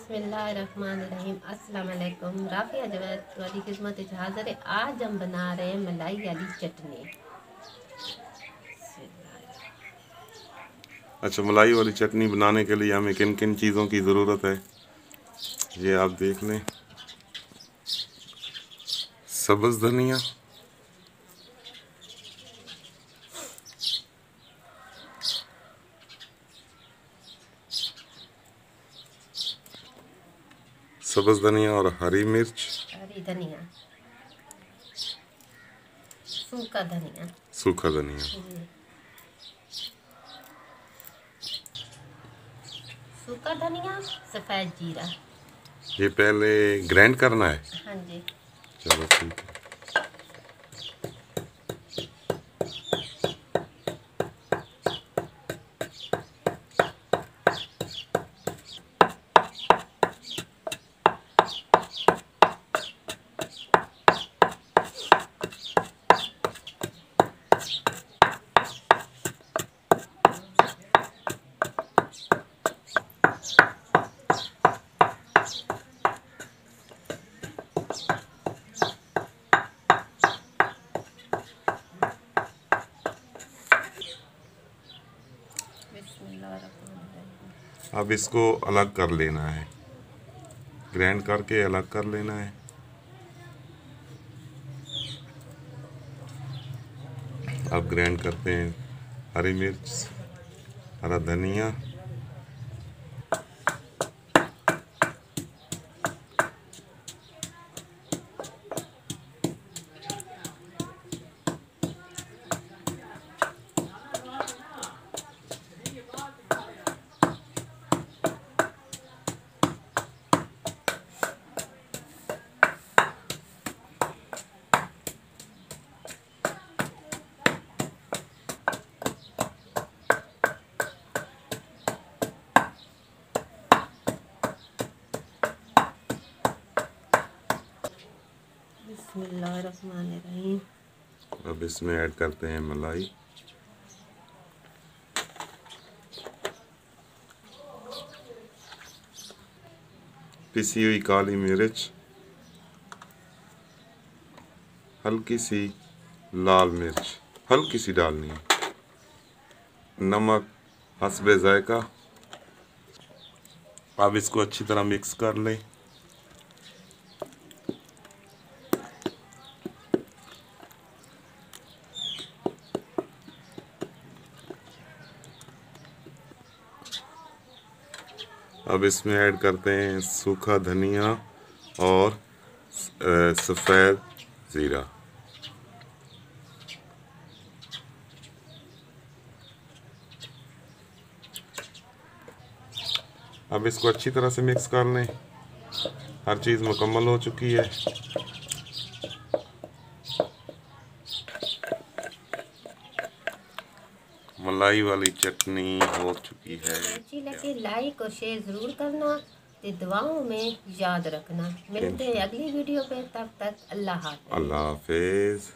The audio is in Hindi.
बिस्मिल्लाहिर्रहमानिर्रहीम। अस्सलाम वालेकुम। राफिया जवैद वाली खिदमत हाज़िर है। आज हम बना रहे हैं मलाई वाली चटनी। अच्छा, मलाई वाली चटनी बनाने के लिए हमें किन किन चीज़ों की ज़रूरत है ये आप देख लें। सब्ज़ धनिया, सब्ज़ धनिया और हरी मिर्च, हरी धनिया, सूखा धनिया, सूखा धनिया, सूखा धनिया, सफ़ेद जीरा। ये पहले ग्राइंड करना है। हाँ जी। चलो ठीक है। अब इसको अलग कर लेना है, ग्राइंड करके अलग कर लेना है। अब ग्राइंड करते हैं हरी मिर्च, हरा धनिया, बिस्मिल्लाहिर्रहमानिर्रहीम। अब इसमें ऐड करते हैं मलाई, पिसी हुई काली मिर्च, हल्की सी लाल मिर्च, हल्की सी डालनी है, नमक हस्बे जायका। अब इसको अच्छी तरह मिक्स कर लें। अब इसमें ऐड करते हैं सूखा धनिया और सफ़ेद ज़ीरा। अब इसको अच्छी तरह से मिक्स कर लें। हर चीज़ मुकम्मल हो चुकी है। मलाई वाली चटनी हो चुकी है। अच्छी लगे लाइक और शेयर ज़रूर करना, ते दुआओं में याद रखना। मिलते हैं अगली वीडियो पे, तब तक अल्लाह हाफ़िज़। अल्लाह हाफिज़।